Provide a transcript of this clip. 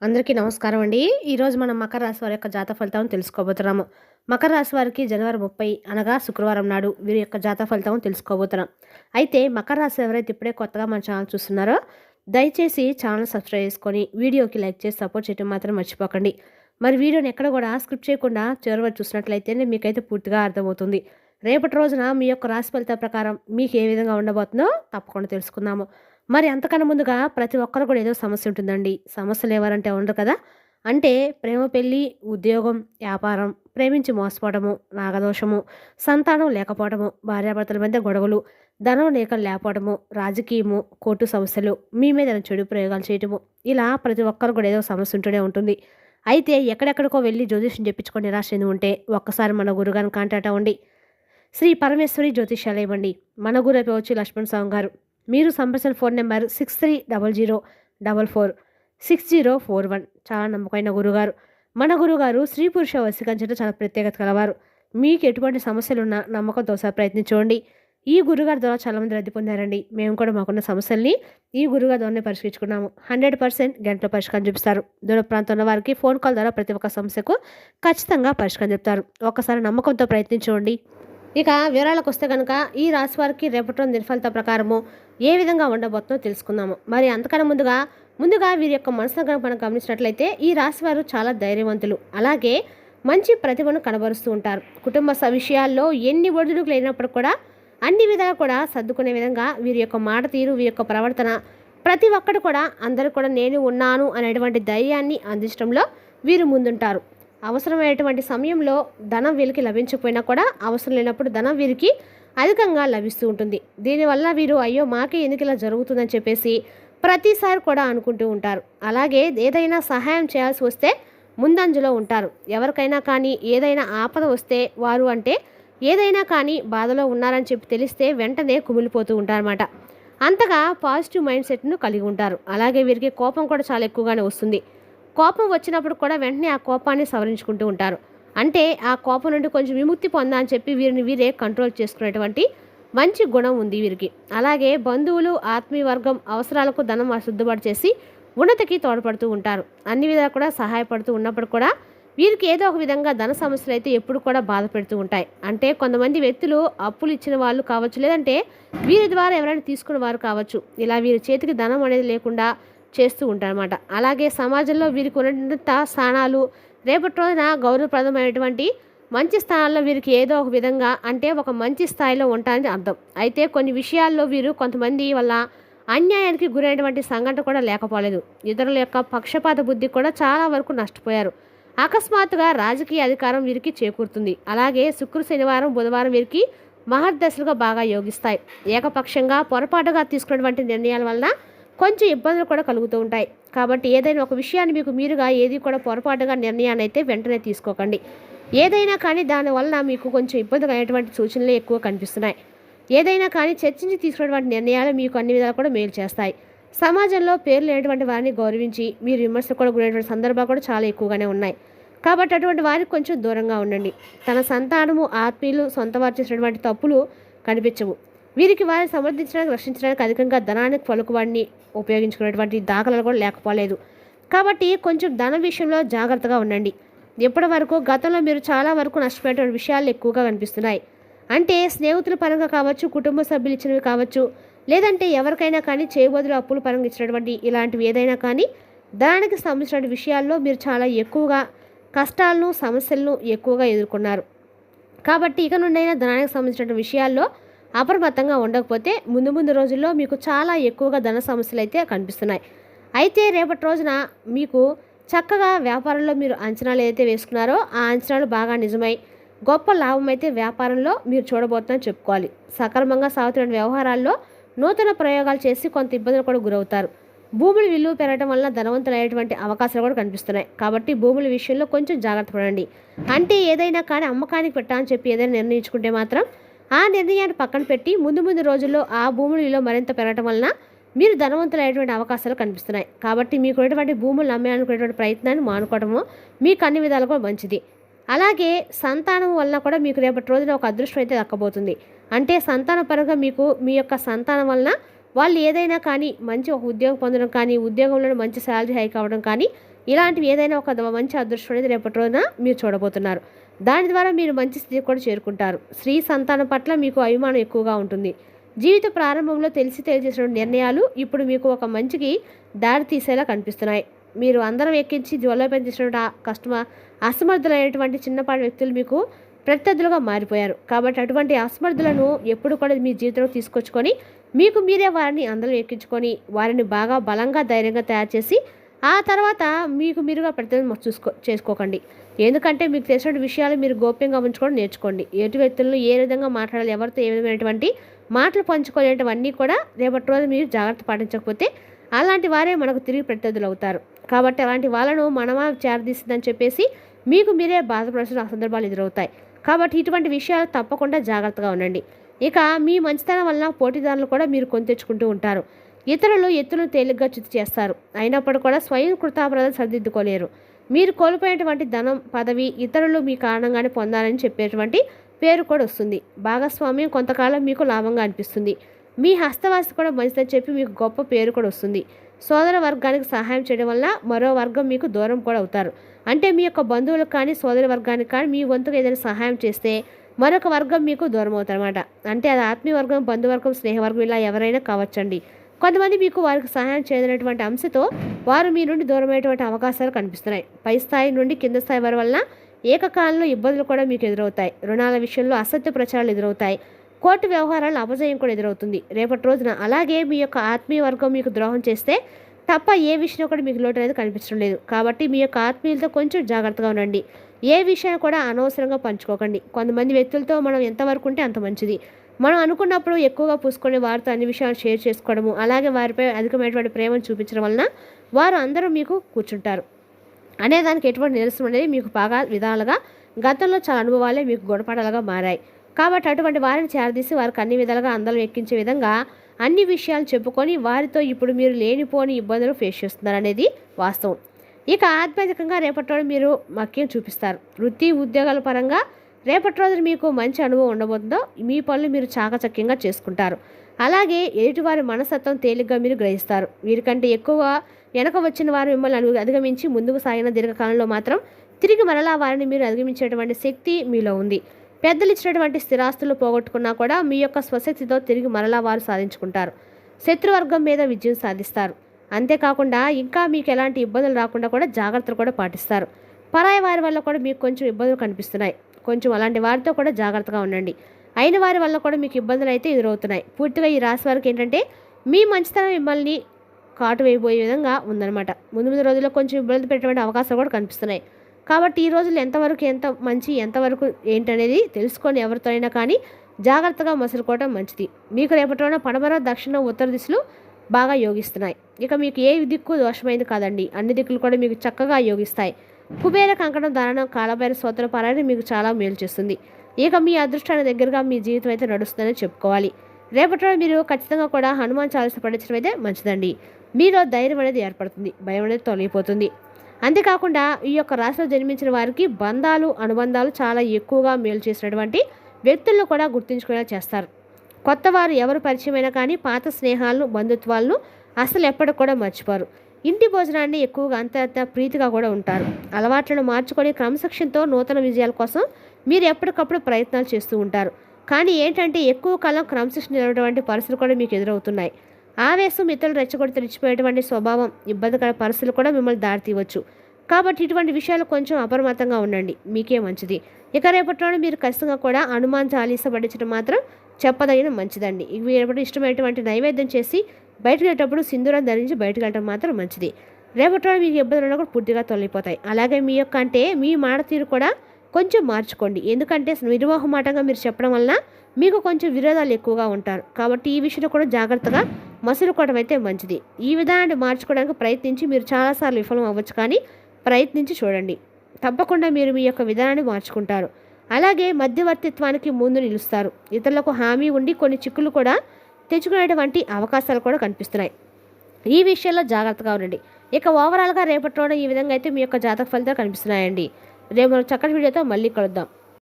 అందరికీ నమస్కారం అండి. ఈరోజు మనం మకర రాశి వారి యొక్క జాతక ఫలితాలను తెలుసుకోబోతున్నాము. మకర రాశి వారికి జనవరి 30 అనగా శుక్రవారం నాడు వీరి యొక్క జాతక ఫలితం తెలుసుకోబోతున్నాం. అయితే మకర రాశి ఎవరైతే ఇప్పుడే కొత్తగా మన ఛానల్ చూస్తున్నారో దయచేసి ఛానల్ సబ్స్క్రైబ్ చేసుకొని వీడియోకి లైక్ చేసి సపోర్ట్ చేయడం మాత్రం మర్చిపోకండి. మరి వీడియోని ఎక్కడ కూడా స్క్రిప్ట్ చేయకుండా చివరి వరకు చూసినట్లయితేనే మీకైతే పూర్తిగా అర్థమవుతుంది. రేపటి రోజున మీ యొక్క రాశి ఫలితాల ప్రకారం మీకు ఏ విధంగా ఉండబోతుందో తప్పకుండా తెలుసుకుందాము. మరి అంతకన్నా ముందుగా ప్రతి ఒక్కరు కూడా ఏదో సమస్య ఉంటుందండి. సమస్యలు ఎవరంటే ఉండరు కదా. అంటే ప్రేమ పెళ్ళి, ఉద్యోగం, వ్యాపారం, ప్రేమించి మోసపోవడము, నాగదోషము, సంతానం లేకపోవడము, భార్యాభర్తల మధ్య గొడవలు, ధనం లేకపోవడము, రాజకీయము, కోర్టు సమస్యలు, మీ మీద చెడు ప్రయోగాలు చేయటము, ఇలా ప్రతి ఒక్కరు కూడా ఏదో సమస్య ఉంటూనే ఉంటుంది. అయితే ఎక్కడెక్కడికో వెళ్ళి జ్యోతిష్యం చెప్పించుకొని నిరాశ చెంది ఉంటే ఒక్కసారి మన గురుగారిని కాంటాక్ట్ అవ్వండి. శ్రీ పరమేశ్వరి జ్యోతిష్యాలయం అండి. మన గురు అయిపోవచ్చు లక్ష్మణ్ స్వామి గారు. మీరు సంప్రదించిన ఫోన్ నెంబర్ 6300446041. చాలా నమ్మకమైన గురుగారు. మన గురుగారు స్త్రీ పురుష వశీకరించడం చాలా ప్రత్యేకత కలవారు. మీకు ఎటువంటి సమస్యలున్నా నమ్మకంతో ఒకసారి ప్రయత్నించండి. ఈ గురుగారి ద్వారా చాలామంది రద్దీ పొందారండి. మేము కూడా మాకున్న సమస్యల్ని ఈ గురుగారి ద్వారానే పరిష్కరించుకున్నాము. 100% గంటలో పరిష్కారం చూపిస్తారు. దూర ప్రాంతంలో వారికి ఫోన్ కాల్ ద్వారా ప్రతి ఒక్క సమస్యకు ఖచ్చితంగా పరిష్కారం చెప్తారు. ఒక్కసారి నమ్మకంతో ప్రయత్నించండి. ఇక వివరాలకు వస్తే కనుక ఈ రాశి వారికి రేపటి రోజు నిర్ఫలిత ప్రకారము ఏ విధంగా ఉండబోతుందో తెలుసుకుందాము. మరి అంతకన్నా ముందుగా వీరి యొక్క మనసును కనుక మనం గమనించినట్లయితే ఈ రాశి వారు చాలా ధైర్యవంతులు, అలాగే మంచి ప్రతిభను కనబరుస్తూ ఉంటారు. కుటుంబ విషయాల్లో ఎన్ని ఒడిదుడుకులు లేనప్పుడు కూడా అన్ని విధాలు కూడా సర్దుకునే విధంగా వీరి యొక్క మాట తీరు, వీరి యొక్క ప్రవర్తన ప్రతి ఒక్కరు కూడా అందరూ కూడా నేను ఉన్నాను అనేటువంటి ధైర్యాన్ని అందించడంలో వీరు ముందుంటారు. అవసరమైనటువంటి సమయంలో ధనం వీరికి లభించకపోయినా కూడా అవసరం లేనప్పుడు ధనం వీరికి అధికంగా లభిస్తూ ఉంటుంది. దీనివల్ల వీరు అయ్యో మాకే ఎందుకు ఇలా జరుగుతుందని చెప్పేసి ప్రతిసారి కూడా అనుకుంటూ ఉంటారు. అలాగే ఏదైనా సహాయం చేయాల్సి వస్తే ముందంజలో ఉంటారు. ఎవరికైనా కానీ ఏదైనా ఆపద వస్తే వారు అంటే ఏదైనా కానీ బాధలో ఉన్నారని చెప్పి తెలిస్తే వెంటనే కుమిలిపోతూ ఉంటారన్నమాట. అంతగా పాజిటివ్ మైండ్ సెట్ను కలిగి ఉంటారు. అలాగే వీరికి కోపం కూడా చాలా ఎక్కువగానే వస్తుంది. కోపం వచ్చినప్పుడు కూడా వెంటనే ఆ కోపాన్ని సవరించుకుంటూ ఉంటారు. అంటే ఆ కోపం నుండి కొంచెం విముక్తి పొందా అని చెప్పి వీరిని వీరే కంట్రోల్ చేసుకునేటువంటి మంచి గుణం ఉంది వీరికి. అలాగే బంధువులు, ఆత్మీయ వర్గం అవసరాలకు ధనం శుద్ధపడి చేసి ఉన్నతికి తోడ్పడుతూ ఉంటారు. అన్ని విధాలు కూడా సహాయపడుతూ ఉన్నప్పుడు కూడా వీరికి ఏదో ఒక విధంగా ధన సమస్యలు అయితే ఎప్పుడు కూడా బాధ పెడుతూ ఉంటాయి. అంటే కొంతమంది వ్యక్తులు అప్పులు ఇచ్చిన వాళ్ళు కావచ్చు, లేదంటే వీరి ద్వారా ఎవరైనా తీసుకున్న వారు కావచ్చు. ఇలా వీరి చేతికి ధనం అనేది లేకుండా చేస్తూ ఉంటారన్నమాట. అలాగే సమాజంలో వీరికి ఉన్నంత స్థానాలు రేపటి రోజున గౌరవప్రదమైనటువంటి మంచి స్థానాల్లో వీరికి ఏదో ఒక విధంగా అంటే ఒక మంచి స్థాయిలో ఉంటారని అర్థం. అయితే కొన్ని విషయాల్లో వీరు కొంతమంది వల్ల అన్యాయానికి గురైనటువంటి సంఘటన కూడా లేకపోలేదు. ఇతరుల యొక్క పక్షపాత బుద్ధి కూడా చాలా వరకు నష్టపోయారు. అకస్మాత్తుగా రాజకీయ అధికారం వీరికి చేకూరుతుంది. అలాగే శుక్ర, శనివారం, బుధవారం వీరికి మహర్దశలుగా బాగా యోగిస్తాయి. ఏకపక్షంగా పొరపాటుగా తీసుకున్నటువంటి నిర్ణయాల వలన కొంచెం ఇబ్బందులు కూడా కలుగుతూ ఉంటాయి. కాబట్టి ఏదైనా ఒక విషయాన్ని మీకు మీరుగా ఏది కూడా పొరపాటుగా నిర్ణయాన్ని అయితే వెంటనే తీసుకోకండి. ఏదైనా కానీ దానివల్ల మీకు కొంచెం ఇబ్బంది అయినటువంటి సూచనలే ఎక్కువ కనిపిస్తున్నాయి. ఏదైనా కానీ చర్చించి తీసుకున్నటువంటి నిర్ణయాలు మీకు అన్ని విధాలు కూడా మేలు చేస్తాయి. సమాజంలో పేరు లేనటువంటి వారిని గౌరవించి మీరు విమర్శలు కూడా గురైనటువంటి సందర్భాలు కూడా చాలా ఎక్కువగానే ఉన్నాయి. కాబట్టి అటువంటి వారికి కొంచెం దూరంగా ఉండండి. తన సంతానము, ఆత్మీయులు, సొంత వారు చేసినటువంటి తప్పులు కనిపించవు. వీరికి వారిని సమర్థించడానికి, రక్షించడానికి అధికంగా ధనానికి పలుకుబడిని ఉపయోగించుకునేటువంటి దాఖలాలు కూడా లేకపోలేదు. కాబట్టి కొంచెం ధన విషయంలో జాగ్రత్తగా ఉండండి. ఇప్పటి వరకు గతంలో మీరు చాలా వరకు నష్టపోయేటువంటి విషయాలు ఎక్కువగా కనిపిస్తున్నాయి. అంటే స్నేహితుల పరంగా కావచ్చు, కుటుంబ సభ్యులు ఇచ్చినవి కావచ్చు, లేదంటే ఎవరికైనా కానీ చేయబోదులు అప్పుల పరంగా ఇచ్చినటువంటి ఇలాంటివి ఏదైనా కానీ ధనానికి సంబంధించిన విషయాల్లో మీరు చాలా ఎక్కువగా కష్టాలను, సమస్యలను ఎక్కువగా ఎదుర్కొన్నారు. కాబట్టి ఇక నుండైనా ధనానికి సంబంధించిన విషయాల్లో అప్రమత్తంగా ఉండకపోతే ముందు రోజుల్లో మీకు చాలా ఎక్కువగా ధన సమస్యలు అయితే కనిపిస్తున్నాయి. అయితే రేపటి రోజున మీకు చక్కగా వ్యాపారంలో మీరు అంచనాలు ఏదైతే వేసుకున్నారో ఆ అంచనాలు బాగా నిజమై గొప్ప లాభం అయితే వ్యాపారంలో మీరు చూడబోతున్నారని చెప్పుకోవాలి. సక్రమంగా సాగుతున్న వ్యవహారాల్లో నూతన ప్రయోగాలు చేసి కొంత ఇబ్బందులు కూడా గురవుతారు. భూముల విలువ పెరగడం వల్ల ధనవంతులయ్యేటువంటి అవకాశాలు కూడా కనిపిస్తున్నాయి. కాబట్టి భూముల విషయంలో కొంచెం జాగ్రత్త పడండి. అంటే ఏదైనా కానీ అమ్మకానికి పెట్టాలని చెప్పి ఏదైనా నిర్ణయించుకుంటే మాత్రం ఆ నిర్ణయాన్ని పక్కన పెట్టి ముందు రోజుల్లో ఆ భూముల విలువ మరింత పెరగడం వలన మీరు ధనవంతులయ్యేటువంటి అవకాశాలు కనిపిస్తున్నాయి. కాబట్టి మీకు ఉన్నటువంటి భూములు అమ్మేయాలనుకునేటువంటి ప్రయత్నాన్ని మానుకోవడము మీకు అన్ని విధాలు కూడా మంచిది. అలాగే సంతానం వలన కూడా మీకు రేపటి రోజున ఒక అదృష్టం అయితే దక్కబోతుంది. అంటే సంతాన పరంగా మీకు మీ యొక్క సంతానం వలన వాళ్ళు ఏదైనా కానీ మంచి ఒక ఉద్యోగం పొందడం కానీ, ఉద్యోగంలో మంచి శాలరీ హైక్ అవ్వడం కానీ ఇలాంటివి ఏదైనా ఒక మంచి అదృష్టం అనేది రేపటి రోజున మీరు చూడబోతున్నారు. దాని ద్వారా మీరు మంచి స్థితికి కూడా చేరుకుంటారు. స్త్రీ సంతానం పట్ల మీకు అభిమానం ఎక్కువగా ఉంటుంది. జీవిత ప్రారంభంలో తెలియజేసిన నిర్ణయాలు ఇప్పుడు మీకు ఒక మంచికి దారి తీసేలా కనిపిస్తున్నాయి. మీరు అందరం ఎక్కించి జ్వలపై చేసిన అసమర్థులైనటువంటి చిన్నపాటి వ్యక్తులు మీకు ప్రత్యర్థులుగా మారిపోయారు. కాబట్టి అటువంటి అసమర్థులను ఎప్పుడు కూడా మీ జీవితంలో తీసుకొచ్చుకొని మీకు మీరే వారిని అందరం ఎక్కించుకొని వారిని బాగా బలంగా ధైర్యంగా తయారు చేసి ఆ తర్వాత మీకు మీరుగా ప్రతిదీ చేసుకోకండి. ఎందుకంటే మీకు తెలిసిన విషయాలు మీరు గోప్యంగా ఉంచుకోవడం నేర్చుకోండి. ఎటు వ్యక్తులను ఏ విధంగా మాట్లాడాలి, ఎవరితో ఏ విధమైనటువంటి మాటలు పంచుకోలేనివన్నీ కూడా రేపటి రోజు మీరు జాగ్రత్త పాటించకపోతే అలాంటి వారే మనకు తిరిగి ప్రత్యర్థులు అవుతారు. కాబట్టి అలాంటి వాళ్ళను మనమా చేరదీస్తుందని చెప్పేసి మీకు మీరే బాధపడాల్సిన సందర్భాలు ఎదురవుతాయి. కాబట్టి ఇటువంటి విషయాలు తప్పకుండా జాగ్రత్తగా ఉండండి. ఇక మీ మంచితనం వలన పోటీదారులు కూడా మీరు కొని తెచ్చుకుంటూ ఉంటారు. ఇతరులు ఎత్తులను తేలిగ్గా చిత్తు చేస్తారు. అయినప్పుడు కూడా స్వయం కృతాపరాధం సరిదిద్దుకోలేరు. మీరు కోల్పోయేటువంటి ధనం, పదవి ఇతరులు మీ కారణంగానే పొందాలని చెప్పేటువంటి పేరు కూడా వస్తుంది. భాగస్వామ్యం కొంతకాలం మీకు లాభంగా అనిపిస్తుంది. మీ హస్తవాసి కూడా మంచిదని చెప్పి మీకు గొప్ప పేరు కూడా వస్తుంది. సోదర వర్గానికి సహాయం చేయడం వల్ల మరో వర్గం మీకు దూరం కూడా అవుతారు. అంటే మీ యొక్క బంధువులకు కానీ సోదర వర్గానికి కానీ మీ వంతుగా ఏదైనా సహాయం చేస్తే మరొక వర్గం మీకు దూరం అవుతారన్నమాట. అంటే అది ఆత్మీయ వర్గం, బంధువర్గం, స్నేహవర్గం ఇలా ఎవరైనా కావచ్చండి. కొంతమంది మీకు వారికి సహాయం చేయనటువంటి అంశతో వారు మీ నుండి దూరమైనటువంటి అవకాశాలు కనిపిస్తున్నాయి. పై స్థాయి నుండి కింద స్థాయి వారి వలన ఏకకాలంలో ఇబ్బందులు కూడా మీకు ఎదురవుతాయి. రుణాల విషయంలో అసత్య ప్రచారాలు ఎదురవుతాయి. కోర్టు వ్యవహారాల్లో అపజయం కూడా ఎదురవుతుంది రేపటి రోజున. అలాగే మీ యొక్క ఆత్మీయ వర్గం మీకు ద్రోహం చేస్తే తప్ప ఏ విషయంలో కూడా మీకు లోటు అనేది కనిపించడం లేదు. కాబట్టి మీ యొక్క ఆత్మీయులతో కొంచెం జాగ్రత్తగా ఉండండి. ఏ విషయాన్ని కూడా అనవసరంగా పంచుకోకండి. కొంతమంది వ్యక్తులతో మనం ఎంతవరకు ఉంటే అంత మంచిది. మనం అనుకున్నప్పుడు ఎక్కువగా పూసుకొని వారితో అన్ని విషయాలు షేర్ చేసుకోవడము, అలాగే వారిపై అధికమైనటువంటి ప్రేమను చూపించడం వలన వారు అందరూ మీకు కూర్చుంటారు అనేదానికి ఎటువంటి నిరసన అనేది మీకు బాగా విధాలుగా గతంలో చాలా అనుభవాలే మీకు గుణపాఠాలుగా మారాయి. కాబట్టి అటువంటి వారిని చేరదీసి వారికి అన్ని విధాలుగా అందరం ఎక్కించే విధంగా అన్ని విషయాలు చెప్పుకొని వారితో ఇప్పుడు మీరు లేనిపోని ఇబ్బందులు ఫేస్ చేస్తున్నారు అనేది వాస్తవం. ఇక ఆధ్యాత్మికంగా రేపటి రోజు మీరు మక్యం చూపిస్తారు. వృత్తి ఉద్యోగాల పరంగా రేపటి రోజున మీకు మంచి అనుభవం ఉండబోతుందో మీ పనులు మీరు చాకచక్యంగా చేసుకుంటారు. అలాగే ఎదుటివారి మనస్తత్వం తేలిగ్గా మీరు గ్రహిస్తారు. వీరికంటే ఎక్కువ వెనక వచ్చిన వారు మిమ్మల్ని అధిగమించి ముందుకు సాగిన దీర్ఘకాలంలో మాత్రం తిరిగి మరలా వారిని మీరు అధిగమించేటువంటి శక్తి మీలో ఉంది. పెద్దలు ఇచ్చినటువంటి స్థిరాస్తులు పోగొట్టుకున్నా కూడా మీ యొక్క స్వశక్తితో తిరిగి మరలా వారు సాధించుకుంటారు. శత్రువర్గం మీద విజయం సాధిస్తారు. అంతేకాకుండా ఇంకా మీకు ఎలాంటి ఇబ్బందులు రాకుండా కూడా జాగ్రత్తలు కూడా పాటిస్తారు. పరాయి వారి వల్ల కూడా మీకు కొంచెం ఇబ్బందులు కనిపిస్తున్నాయి. కొంచెం అలాంటి వారితో కూడా జాగ్రత్తగా ఉండండి. అయిన వారి వల్ల కూడా మీకు ఇబ్బందులు అయితే ఎదురవుతున్నాయి. పూర్తిగా ఈ రాశి వారికి ఏంటంటే మీ మంచితనం మిమ్మల్ని కాటు వేయబోయే విధంగా ఉందన్నమాట. ముందు రోజుల్లో కొంచెం ఇబ్బంది పెట్టేటువంటి అవకాశాలు కూడా కనిపిస్తున్నాయి. కాబట్టి ఈ రోజులు ఎంతవరకు ఎంత మంచి ఎంతవరకు ఏంటనేది తెలుసుకొని ఎవరితో అయినా కానీ జాగ్రత్తగా మసులుకోవడం మంచిది. మీకు రేపటిలోన పడమర, దక్షిణ, ఉత్తర దిశలు బాగా యోగిస్తున్నాయి. ఇక మీకు ఏ దిక్కు దోషమైంది కాదండి. అన్ని దిక్కులు కూడా మీకు చక్కగా యోగిస్తాయి. కుబేర కంకణం ధారణ, కాలభైర స్తోత్ర పారాయణ మీకు చాలా మేలు చేస్తుంది. ఇక మీ అదృష్టాన్ని దగ్గరగా మీ జీవితం అయితే నడుస్తుందని చెప్పుకోవాలి. రేపటిలో మీరు ఖచ్చితంగా కూడా హనుమాన్ చాలీసా పఠించడం అయితే మంచిదండి. మీలో ధైర్యం అనేది ఏర్పడుతుంది, భయం అనేది తొలగిపోతుంది. అంతేకాకుండా ఈ యొక్క రాశిలో జన్మించిన వారికి బంధాలు, అనుబంధాలు చాలా ఎక్కువగా మేలు చేసినటువంటి వ్యక్తులను కూడా గుర్తుంచుకునేలా చేస్తారు. కొత్త వారు ఎవరు పరిచయమైనా కానీ పాత స్నేహాలను, బంధుత్వాలను అసలు ఎప్పటికి కూడా మర్చిపోరు. ఇంటి భోజనాన్ని ఎక్కువగా అంత ప్రీతిగా కూడా ఉంటారు. అలవాట్లను మార్చుకొని క్రమశిక్షణతో నూతన విజయాల కోసం మీరు ఎప్పటికప్పుడు ప్రయత్నాలు చేస్తూ ఉంటారు. కానీ ఏంటంటే ఎక్కువ కాలం క్రమశిక్షణ నిలవటువంటి పరిస్థితులు కూడా మీకు ఎదురవుతున్నాయి. ఆవేశం, ఇతరులు రెచ్చగొడితే తెచ్చిపోయేటువంటి స్వభావం, ఇబ్బందికర పరిస్థితులు కూడా మిమ్మల్ని దారితీయవచ్చు. కాబట్టి ఇటువంటి విషయాలు కొంచెం అప్రమత్తంగా ఉండండి, మీకే మంచిది. ఇక రేపటిలోనే మీరు ఖచ్చితంగా కూడా హనుమాన్ చాలీసా పఠించడం మాత్రం చెప్పదగిన మంచిదండి. ఇవి రేపటి ఇష్టమైనటువంటి నైవేద్యం చేసి బయటకు వెళ్ళేటప్పుడు సింధూరం ధరించి బయటకు వెళ్ళడం మాత్రం మంచిది. రేపటిలో మీకు ఇబ్బందులు ఉన్నా కూడా పూర్తిగా తొలగిపోతాయి. అలాగే మీ యొక్క మీ మాట తీరు కూడా కొంచెం మార్చుకోండి. ఎందుకంటే నిర్మోహమాటంగా మీరు చెప్పడం వలన మీకు కొంచెం విరోధాలు ఎక్కువగా ఉంటారు. కాబట్టి ఈ విషయంలో కూడా జాగ్రత్తగా మసులుకోవడం అయితే మంచిది. ఈ విధానాన్ని మార్చుకోవడానికి ప్రయత్నించి మీరు చాలాసార్లు విఫలం అవ్వచ్చు, కానీ ప్రయత్నించి చూడండి. తప్పకుండా మీరు మీ యొక్క విధానాన్ని మార్చుకుంటారు. అలాగే మధ్యవర్తిత్వానికి ముందు నిలుస్తారు. ఇతరులకు హామీ ఉండి కొన్ని చిక్కులు కూడా తెచ్చుకునేటువంటి అవకాశాలు కూడా కనిపిస్తున్నాయి. ఈ విషయంలో జాగ్రత్తగా ఉండండి. ఇక ఓవరాల్గా రేపటిలోనే ఈ విధంగా అయితే మీ యొక్క జాతక ఫలితాలు కనిపిస్తున్నాయండి. రేపు చక్కటి వీడియోతో మళ్ళీ కలుద్దాం.